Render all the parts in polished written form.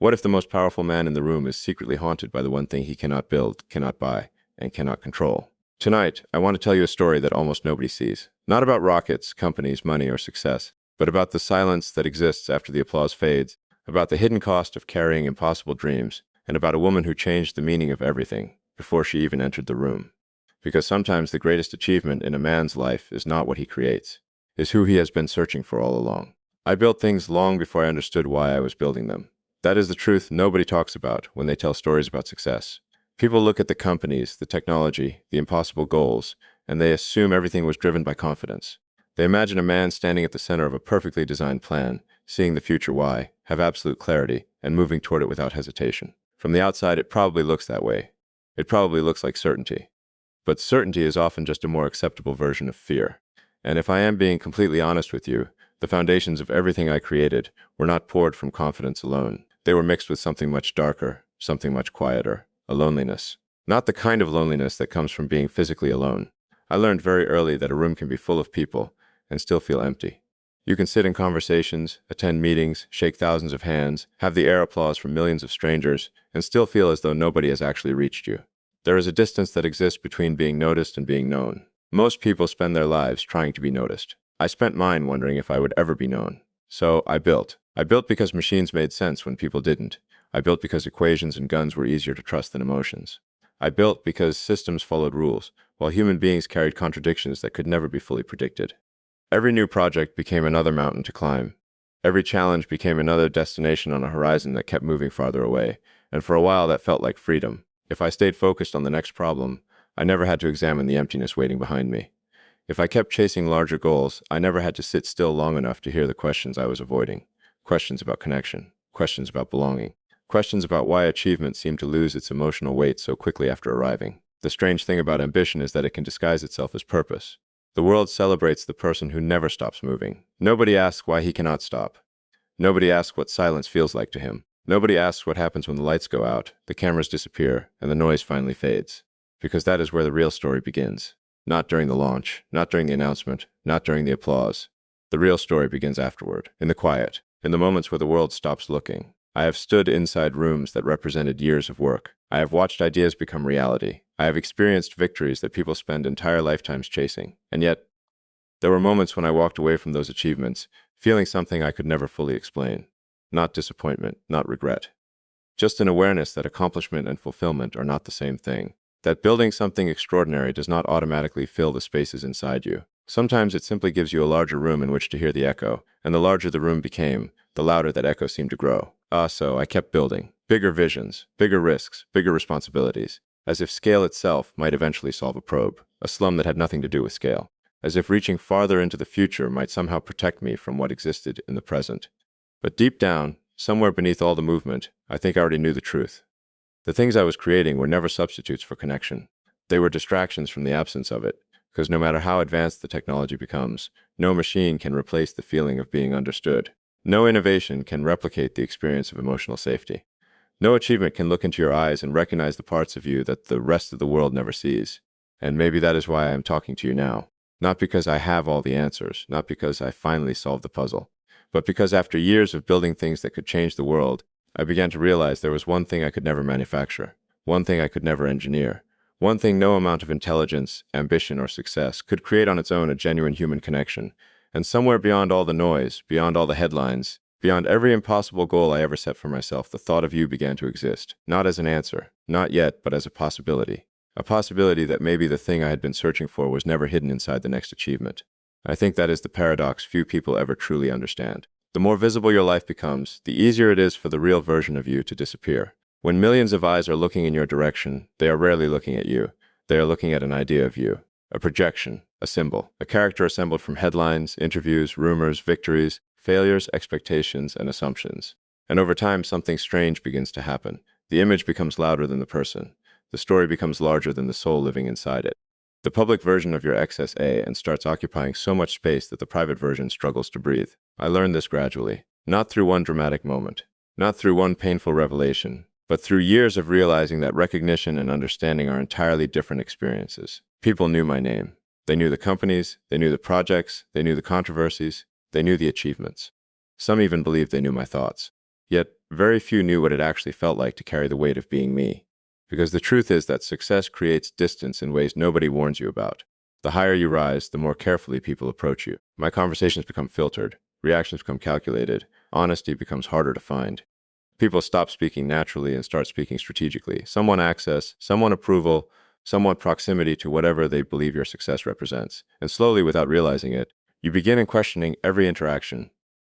What if the most powerful man in the room is secretly haunted by the one thing he cannot build, cannot buy, and cannot control? Tonight, I want to tell you a story that almost nobody sees. Not about rockets, companies, money, or success, but about the silence that exists after the applause fades, about the hidden cost of carrying impossible dreams, and about a woman who changed the meaning of everything before she even entered the room. Because sometimes the greatest achievement in a man's life is not what he creates, is who he has been searching for all along. I built things long before I understood why I was building them. That is the truth nobody talks about when they tell stories about success. People look at the companies, the technology, the impossible goals, and they assume everything was driven by confidence. They imagine a man standing at the center of a perfectly designed plan, seeing the future why, have absolute clarity, and moving toward it without hesitation. From the outside, it probably looks that way. It probably looks like certainty. But certainty is often just a more acceptable version of fear. And if I am being completely honest with you, the foundations of everything I created were not poured from confidence alone. They were mixed with something much darker, something much quieter, a loneliness. Not the kind of loneliness that comes from being physically alone. I learned very early that a room can be full of people and still feel empty. You can sit in conversations, attend meetings, shake thousands of hands, have the air applause from millions of strangers, and still feel as though nobody has actually reached you. There is a distance that exists between being noticed and being known. Most people spend their lives trying to be noticed. I spent mine wondering if I would ever be known. So I built. I built because machines made sense when people didn't. I built because equations and guns were easier to trust than emotions. I built because systems followed rules, while human beings carried contradictions that could never be fully predicted. Every new project became another mountain to climb. Every challenge became another destination on a horizon that kept moving farther away, and for a while that felt like freedom. If I stayed focused on the next problem, I never had to examine the emptiness waiting behind me. If I kept chasing larger goals, I never had to sit still long enough to hear the questions I was avoiding. Questions about connection, questions about belonging, questions about why achievement seemed to lose its emotional weight so quickly after arriving. The strange thing about ambition is that it can disguise itself as purpose. The world celebrates the person who never stops moving. Nobody asks why he cannot stop. Nobody asks what silence feels like to him. Nobody asks what happens when the lights go out, the cameras disappear, and the noise finally fades. Because that is where the real story begins. Not during the launch, not during the announcement, not during the applause. The real story begins afterward, in the quiet, in the moments where the world stops looking. I have stood inside rooms that represented years of work. I have watched ideas become reality. I have experienced victories that people spend entire lifetimes chasing. And yet, there were moments when I walked away from those achievements, feeling something I could never fully explain. Not disappointment, not regret. Just an awareness that accomplishment and fulfillment are not the same thing. That building something extraordinary does not automatically fill the spaces inside you. Sometimes it simply gives you a larger room in which to hear the echo, and the larger the room became, the louder that echo seemed to grow. So I kept building. Bigger visions, bigger risks, bigger responsibilities. As if scale itself might eventually solve a probe, a slum that had nothing to do with scale. As if reaching farther into the future might somehow protect me from what existed in the present. But deep down, somewhere beneath all the movement, I think I already knew the truth. The things I was creating were never substitutes for connection. They were distractions from the absence of it, because no matter how advanced the technology becomes, no machine can replace the feeling of being understood. No innovation can replicate the experience of emotional safety. No achievement can look into your eyes and recognize the parts of you that the rest of the world never sees. And maybe that is why I am talking to you now. Not because I have all the answers, not because I finally solved the puzzle, but because after years of building things that could change the world, I began to realize there was one thing I could never manufacture, one thing I could never engineer, one thing no amount of intelligence, ambition, or success could create on its own a genuine human connection. And somewhere beyond all the noise, beyond all the headlines, beyond every impossible goal I ever set for myself, the thought of you began to exist. Not as an answer, not yet, but as a possibility. A possibility that maybe the thing I had been searching for was never hidden inside the next achievement. I think that is the paradox few people ever truly understand. The more visible your life becomes, the easier it is for the real version of you to disappear. When millions of eyes are looking in your direction, they are rarely looking at you. They are looking at an idea of you, a projection, a symbol, a character assembled from headlines, interviews, rumors, victories, failures, expectations, and assumptions. And over time, something strange begins to happen. The image becomes louder than the person. The story becomes larger than the soul living inside it. The public version of your excess and starts occupying so much space that the private version struggles to breathe. I learned this gradually, not through one dramatic moment, not through one painful revelation, but through years of realizing that recognition and understanding are entirely different experiences. People knew my name. They knew the companies, they knew the projects, they knew the controversies, they knew the achievements. Some even believed they knew my thoughts. Yet, very few knew what it actually felt like to carry the weight of being me. Because the truth is that success creates distance in ways nobody warns you about. The higher you rise, the more carefully people approach you. My conversations become filtered, reactions become calculated, honesty becomes harder to find. People stop speaking naturally and start speaking strategically. Some want access, some want approval, some want proximity to whatever they believe your success represents. And slowly, without realizing it, you begin in questioning every interaction.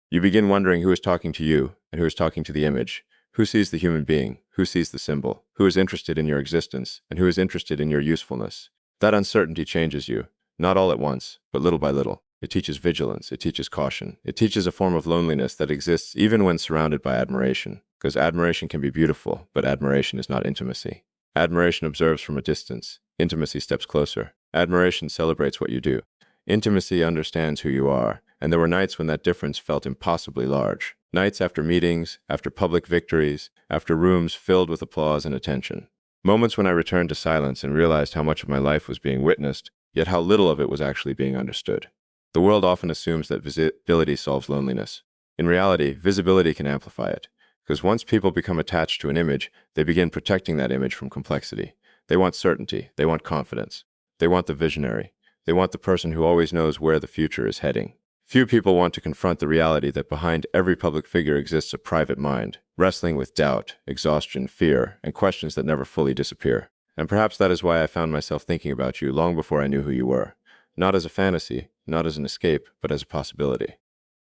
You begin wondering who is talking to you and who is talking to the image, who sees the human being, who sees the symbol, who is interested in your existence, and who is interested in your usefulness. That uncertainty changes you, not all at once, but little by little. It teaches vigilance, it teaches caution, it teaches a form of loneliness that exists even when surrounded by admiration. Because admiration can be beautiful, but admiration is not intimacy. Admiration observes from a distance. Intimacy steps closer. Admiration celebrates what you do. Intimacy understands who you are, and there were nights when that difference felt impossibly large. Nights after meetings, after public victories, after rooms filled with applause and attention. Moments when I returned to silence and realized how much of my life was being witnessed, yet how little of it was actually being understood. The world often assumes that visibility solves loneliness. In reality, visibility can amplify it. Because once people become attached to an image, they begin protecting that image from complexity. They want certainty. They want confidence. They want the visionary. They want the person who always knows where the future is heading. Few people want to confront the reality that behind every public figure exists a private mind, wrestling with doubt, exhaustion, fear, and questions that never fully disappear. And perhaps that is why I found myself thinking about you long before I knew who you were. Not as a fantasy, not as an escape, but as a possibility.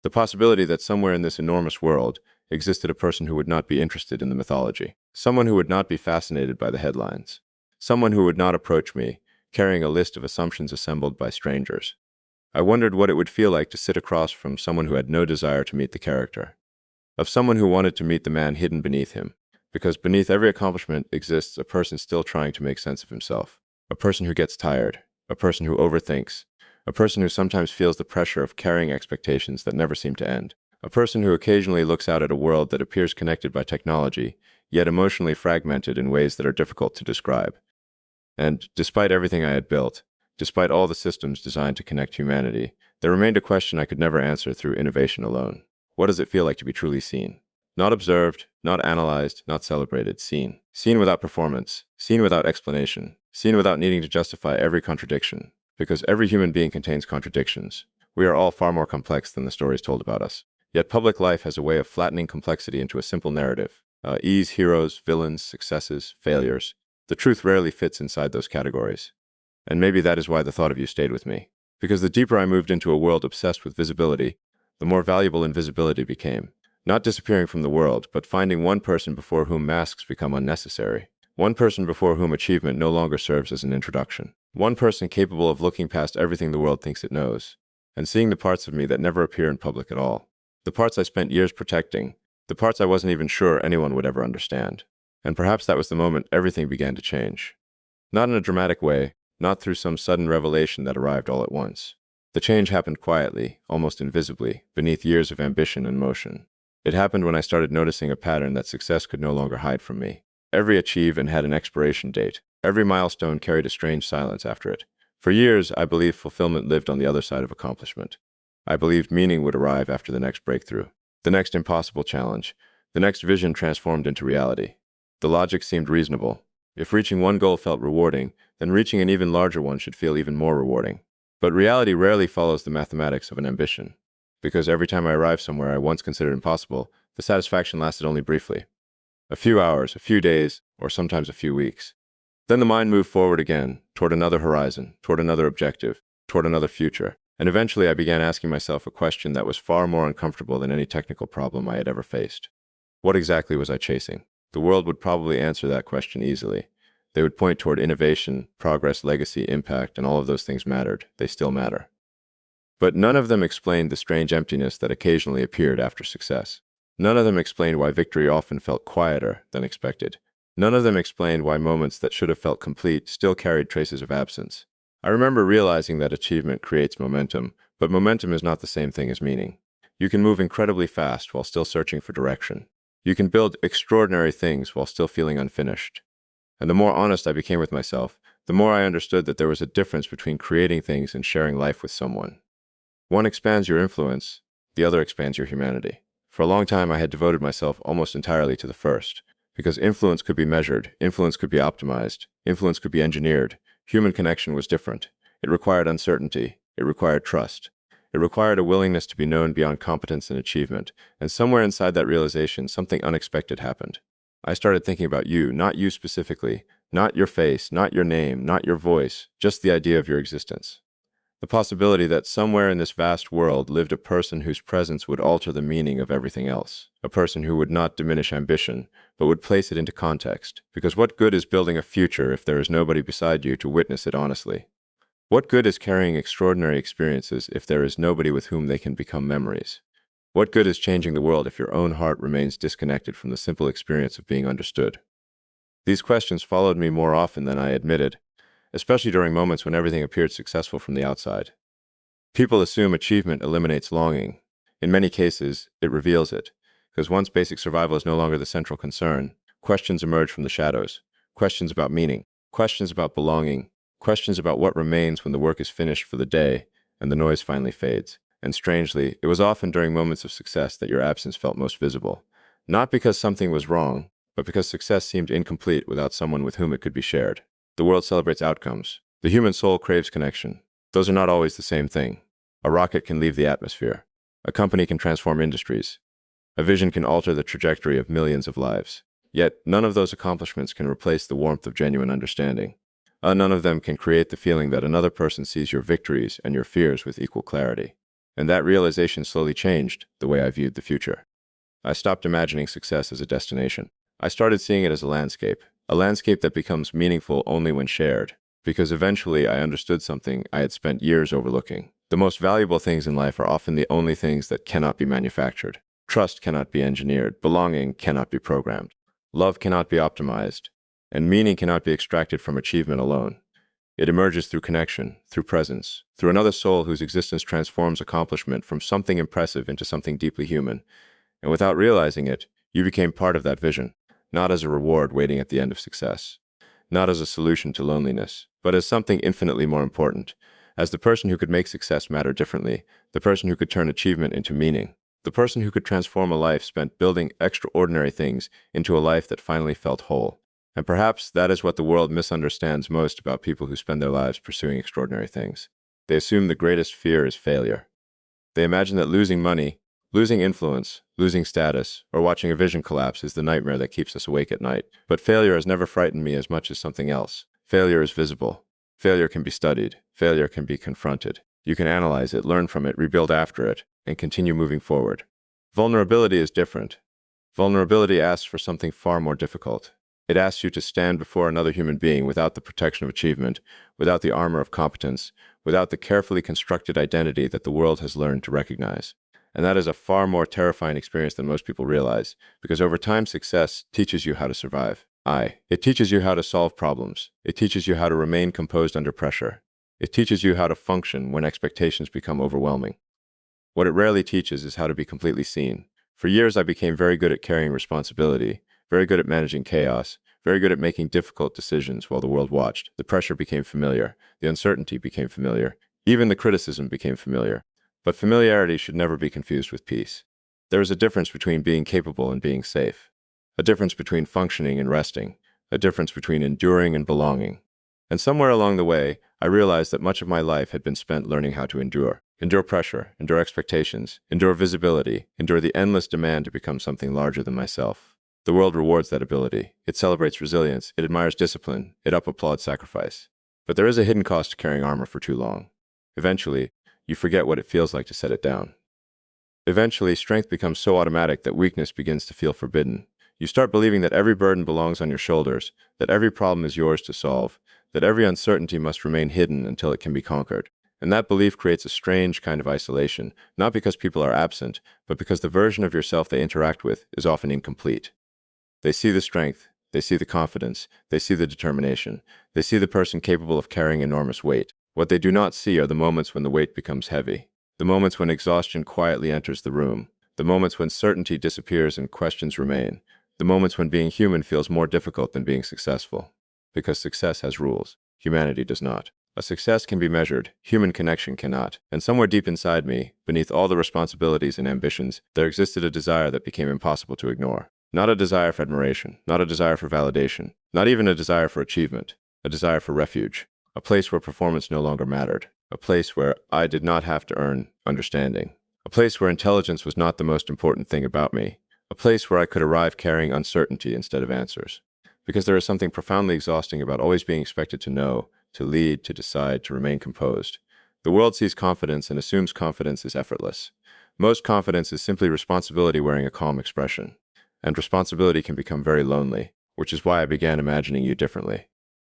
The possibility that somewhere in this enormous world existed a person who would not be interested in the mythology. Someone who would not be fascinated by the headlines. Someone who would not approach me, carrying a list of assumptions assembled by strangers. I wondered what it would feel like to sit across from someone who had no desire to meet the character. Of someone who wanted to meet the man hidden beneath him. Because beneath every accomplishment exists a person still trying to make sense of himself. A person who gets tired. A person who overthinks. A person who sometimes feels the pressure of carrying expectations that never seem to end. A person who occasionally looks out at a world that appears connected by technology, yet emotionally fragmented in ways that are difficult to describe. And despite everything I had built, despite all the systems designed to connect humanity, there remained a question I could never answer through innovation alone. What does it feel like to be truly seen? Not observed, not analyzed, not celebrated, seen. Seen without performance, seen without explanation, seen without needing to justify every contradiction. Because every human being contains contradictions. We are all far more complex than the stories told about us. Yet public life has a way of flattening complexity into a simple narrative. Ease, heroes, villains, successes, failures. The truth rarely fits inside those categories. And maybe that is why the thought of you stayed with me. Because the deeper I moved into a world obsessed with visibility, the more valuable invisibility became. Not disappearing from the world, but finding one person before whom masks become unnecessary. One person before whom achievement no longer serves as an introduction. One person capable of looking past everything the world thinks it knows, and seeing the parts of me that never appear in public at all. The parts I spent years protecting, the parts I wasn't even sure anyone would ever understand. And perhaps that was the moment everything began to change. Not in a dramatic way, not through some sudden revelation that arrived all at once. The change happened quietly, almost invisibly, beneath years of ambition and motion. It happened when I started noticing a pattern that success could no longer hide from me. Every achievement had an expiration date. Every milestone carried a strange silence after it. For years, I believed fulfillment lived on the other side of accomplishment. I believed meaning would arrive after the next breakthrough, the next impossible challenge, the next vision transformed into reality. The logic seemed reasonable. If reaching one goal felt rewarding, then reaching an even larger one should feel even more rewarding. But reality rarely follows the mathematics of an ambition. Because every time I arrived somewhere I once considered impossible, the satisfaction lasted only briefly. A few hours, a few days, or sometimes a few weeks. Then the mind moved forward again, toward another horizon, toward another objective, toward another future. And eventually I began asking myself a question that was far more uncomfortable than any technical problem I had ever faced. What exactly was I chasing? The world would probably answer that question easily. They would point toward innovation, progress, legacy, impact, and all of those things mattered. They still matter. But none of them explained the strange emptiness that occasionally appeared after success. None of them explained why victory often felt quieter than expected. None of them explained why moments that should have felt complete still carried traces of absence. I remember realizing that achievement creates momentum, but momentum is not the same thing as meaning. You can move incredibly fast while still searching for direction. You can build extraordinary things while still feeling unfinished. And the more honest I became with myself, the more I understood that there was a difference between creating things and sharing life with someone. One expands your influence, the other expands your humanity. For a long time, I had devoted myself almost entirely to the first, because influence could be measured, influence could be optimized, influence could be engineered. Human connection was different. It required uncertainty. It required trust. It required a willingness to be known beyond competence and achievement, and somewhere inside that realization, something unexpected happened. I started thinking about you, not you specifically, not your face, not your name, not your voice, just the idea of your existence. The possibility that somewhere in this vast world lived a person whose presence would alter the meaning of everything else. A person who would not diminish ambition, but would place it into context. Because what good is building a future if there is nobody beside you to witness it honestly? What good is carrying extraordinary experiences if there is nobody with whom they can become memories? What good is changing the world if your own heart remains disconnected from the simple experience of being understood? These questions followed me more often than I admitted, especially during moments when everything appeared successful from the outside. People assume achievement eliminates longing. In many cases, it reveals it, because once basic survival is no longer the central concern, questions emerge from the shadows. Questions about meaning, questions about belonging, questions about what remains when the work is finished for the day and the noise finally fades. And strangely, it was often during moments of success that your absence felt most visible. Not because something was wrong, but because success seemed incomplete without someone with whom it could be shared. The world celebrates outcomes. The human soul craves connection. Those are not always the same thing. A rocket can leave the atmosphere. A company can transform industries. A vision can alter the trajectory of millions of lives. Yet, none of those accomplishments can replace the warmth of genuine understanding. None of them can create the feeling that another person sees your victories and your fears with equal clarity. And that realization slowly changed the way I viewed the future. I stopped imagining success as a destination. I started seeing it as a landscape that becomes meaningful only when shared, because eventually I understood something I had spent years overlooking. The most valuable things in life are often the only things that cannot be manufactured. Trust cannot be engineered, belonging cannot be programmed, love cannot be optimized, and meaning cannot be extracted from achievement alone. It emerges through connection, through presence, through another soul whose existence transforms accomplishment from something impressive into something deeply human. And without realizing it, you became part of that vision. Not as a reward waiting at the end of success, not as a solution to loneliness, but as something infinitely more important, as the person who could make success matter differently, the person who could turn achievement into meaning, the person who could transform a life spent building extraordinary things into a life that finally felt whole. And perhaps that is what the world misunderstands most about people who spend their lives pursuing extraordinary things. They assume the greatest fear is failure. They imagine that losing money, losing influence, losing status, or watching a vision collapse is the nightmare that keeps us awake at night. But failure has never frightened me as much as something else. Failure is visible. Failure can be studied. Failure can be confronted. You can analyze it, learn from it, rebuild after it, and continue moving forward. Vulnerability is different. Vulnerability asks for something far more difficult. It asks you to stand before another human being without the protection of achievement, without the armor of competence, without the carefully constructed identity that the world has learned to recognize. And that is a far more terrifying experience than most people realize, because over time success teaches you how to survive. It teaches you how to solve problems. It teaches you how to remain composed under pressure. It teaches you how to function when expectations become overwhelming. What it rarely teaches is how to be completely seen. For years I became very good at carrying responsibility, very good at managing chaos, very good at making difficult decisions while the world watched. The pressure became familiar. The uncertainty became familiar. Even the criticism became familiar. But familiarity should never be confused with peace. There is a difference between being capable and being safe, a difference between functioning and resting, a difference between enduring and belonging. And somewhere along the way, I realized that much of my life had been spent learning how to endure. Endure pressure, endure expectations, endure visibility, endure the endless demand to become something larger than myself. The world rewards that ability. It celebrates resilience. It admires discipline. It applauds sacrifice. But there is a hidden cost to carrying armor for too long. Eventually, you forget what it feels like to set it down. Eventually, strength becomes so automatic that weakness begins to feel forbidden. You start believing that every burden belongs on your shoulders, that every problem is yours to solve, that every uncertainty must remain hidden until it can be conquered. And that belief creates a strange kind of isolation, not because people are absent, but because the version of yourself they interact with is often incomplete. They see the strength, they see the confidence, they see the determination, they see the person capable of carrying enormous weight. What they do not see are the moments when the weight becomes heavy, the moments when exhaustion quietly enters the room, the moments when certainty disappears and questions remain, the moments when being human feels more difficult than being successful. Because success has rules, humanity does not. A success can be measured, human connection cannot. And somewhere deep inside me, beneath all the responsibilities and ambitions, there existed a desire that became impossible to ignore. Not a desire for admiration, not a desire for validation, not even a desire for achievement, a desire for refuge, a place where performance no longer mattered, a place where I did not have to earn understanding, a place where intelligence was not the most important thing about me, a place where I could arrive carrying uncertainty instead of answers. Because there is something profoundly exhausting about always being expected to know, to lead, to decide, to remain composed. The world sees confidence and assumes confidence is effortless. Most confidence is simply responsibility wearing a calm expression. And responsibility can become very lonely, which is why I began imagining you differently.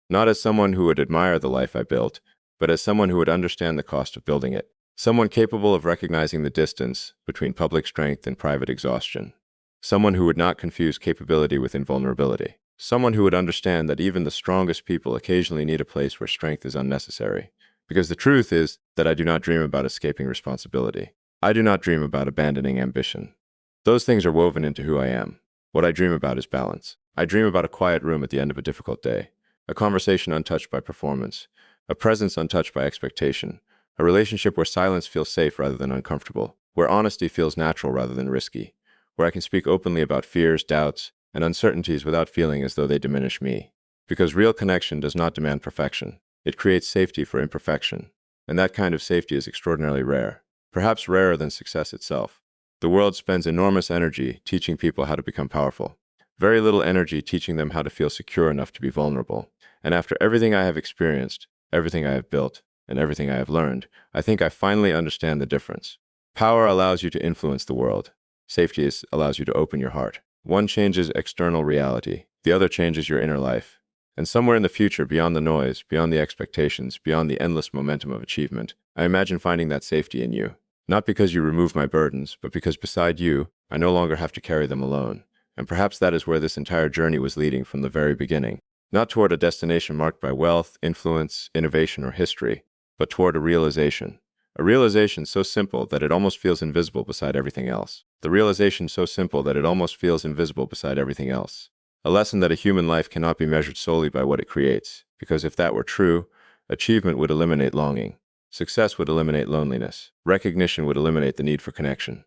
Not as someone who would admire the life I built, but as someone who would understand the cost of building it. Someone capable of recognizing the distance between public strength and private exhaustion. Someone who would not confuse capability with invulnerability. Someone who would understand that even the strongest people occasionally need a place where strength is unnecessary. Because the truth is that I do not dream about escaping responsibility. I do not dream about abandoning ambition. Those things are woven into who I am. What I dream about is balance. I dream about a quiet room at the end of a difficult day, a conversation untouched by performance, a presence untouched by expectation, a relationship where silence feels safe rather than uncomfortable, where honesty feels natural rather than risky, where I can speak openly about fears, doubts, and uncertainties without feeling as though they diminish me. Because real connection does not demand perfection. It creates safety for imperfection. And that kind of safety is extraordinarily rare, perhaps rarer than success itself. The world spends enormous energy teaching people how to become powerful. Very little energy teaching them how to feel secure enough to be vulnerable. And after everything I have experienced, everything I have built, and everything I have learned, I think I finally understand the difference. Power allows you to influence the world. Safety allows you to open your heart. One changes external reality. The other changes your inner life. And somewhere in the future, beyond the noise, beyond the expectations, beyond the endless momentum of achievement, I imagine finding that safety in you. Not because you remove my burdens, but because beside you, I no longer have to carry them alone. And perhaps that is where this entire journey was leading from the very beginning. Not toward a destination marked by wealth, influence, innovation, or history, but toward a realization. A realization so simple that it almost feels invisible beside everything else. The realization so simple that it almost feels invisible beside everything else. A lesson that a human life cannot be measured solely by what it creates, because if that were true, achievement would eliminate longing. Success would eliminate loneliness. Recognition would eliminate the need for connection.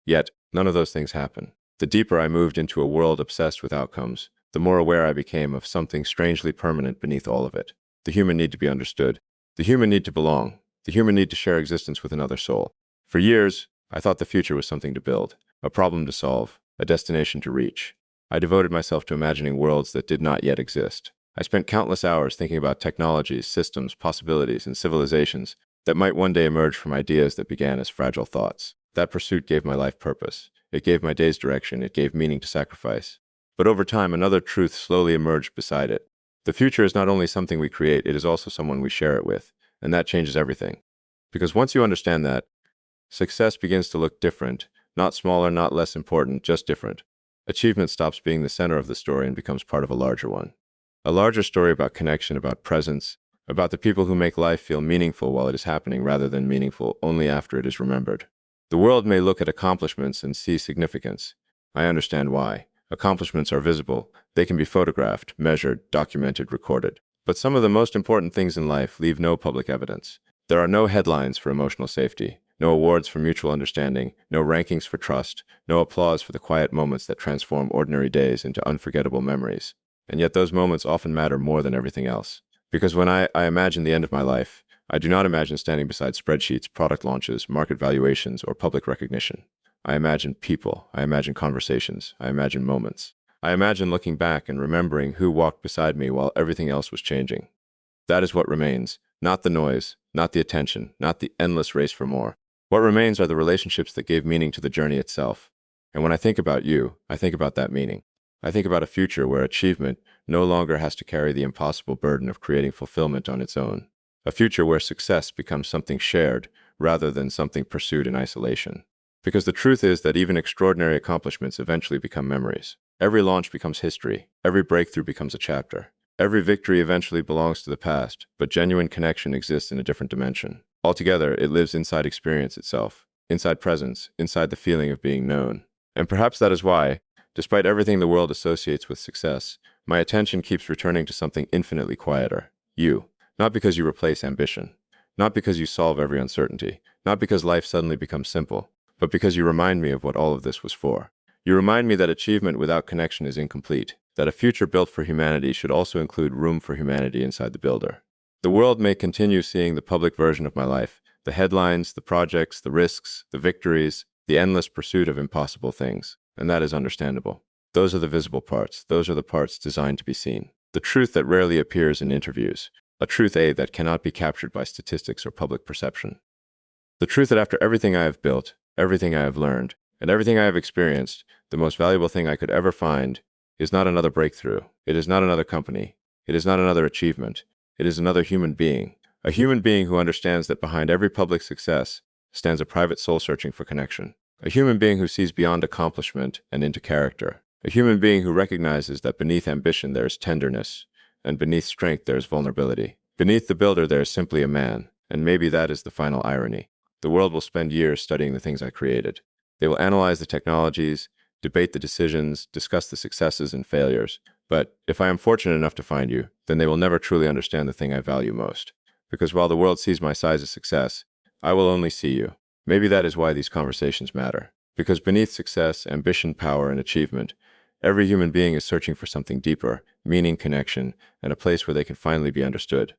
Yet, none of those things happen. The deeper I moved into a world obsessed with outcomes, the more aware I became of something strangely permanent beneath all of it. The human need to be understood. The human need to belong. The human need to share existence with another soul. For years, I thought the future was something to build, a problem to solve, a destination to reach. I devoted myself to imagining worlds that did not yet exist. I spent countless hours thinking about technologies, systems, possibilities, and civilizations that might one day emerge from ideas that began as fragile thoughts. That pursuit gave my life purpose. It gave my days direction. It gave meaning to sacrifice. But over time, another truth slowly emerged beside it. The future is not only something we create, it is also someone we share it with. And that changes everything. Because once you understand that, success begins to look different, not smaller, not less important, just different. Achievement stops being the center of the story and becomes part of a larger one. A larger story about connection, about presence, about the people who make life feel meaningful while it is happening rather than meaningful only after it is remembered. The world may look at accomplishments and see significance. I understand why. Accomplishments are visible. They can be photographed, measured, documented, recorded. But some of the most important things in life leave no public evidence. There are no headlines for emotional safety, no awards for mutual understanding, no rankings for trust, no applause for the quiet moments that transform ordinary days into unforgettable memories. And yet those moments often matter more than everything else. Because when I imagine the end of my life, I do not imagine standing beside spreadsheets, product launches, market valuations, or public recognition. I imagine people. I imagine conversations. I imagine moments. I imagine looking back and remembering who walked beside me while everything else was changing. That is what remains. Not the noise, not the attention, not the endless race for more. What remains are the relationships that gave meaning to the journey itself. And when I think about you, I think about that meaning. I think about a future where achievement no longer has to carry the impossible burden of creating fulfillment on its own. A future where success becomes something shared rather than something pursued in isolation. Because the truth is that even extraordinary accomplishments eventually become memories. Every launch becomes history. Every breakthrough becomes a chapter. Every victory eventually belongs to the past, but genuine connection exists in a different dimension. Altogether, it lives inside experience itself, inside presence, inside the feeling of being known. And perhaps that is why, despite everything the world associates with success, my attention keeps returning to something infinitely quieter. You. Not because you replace ambition. Not because you solve every uncertainty. Not because life suddenly becomes simple. But because you remind me of what all of this was for. You remind me that achievement without connection is incomplete. That a future built for humanity should also include room for humanity inside the builder. The world may continue seeing the public version of my life. The headlines, the projects, the risks, the victories, the endless pursuit of impossible things. And that is understandable. Those are the visible parts. Those are the parts designed to be seen. The truth that rarely appears in interviews. A truth, that cannot be captured by statistics or public perception. The truth that after everything I have built, everything I have learned, and everything I have experienced, the most valuable thing I could ever find is not another breakthrough. It is not another company. It is not another achievement. It is another human being. A human being who understands that behind every public success stands a private soul searching for connection. A human being who sees beyond accomplishment and into character. A human being who recognizes that beneath ambition there is tenderness, and beneath strength there is vulnerability. Beneath the builder there is simply a man, and maybe that is the final irony. The world will spend years studying the things I created. They will analyze the technologies, debate the decisions, discuss the successes and failures. But if I am fortunate enough to find you, then they will never truly understand the thing I value most. Because while the world sees my size as success, I will only see you. Maybe that is why these conversations matter. Because beneath success, ambition, power, and achievement, every human being is searching for something deeper, meaning, connection, and a place where they can finally be understood.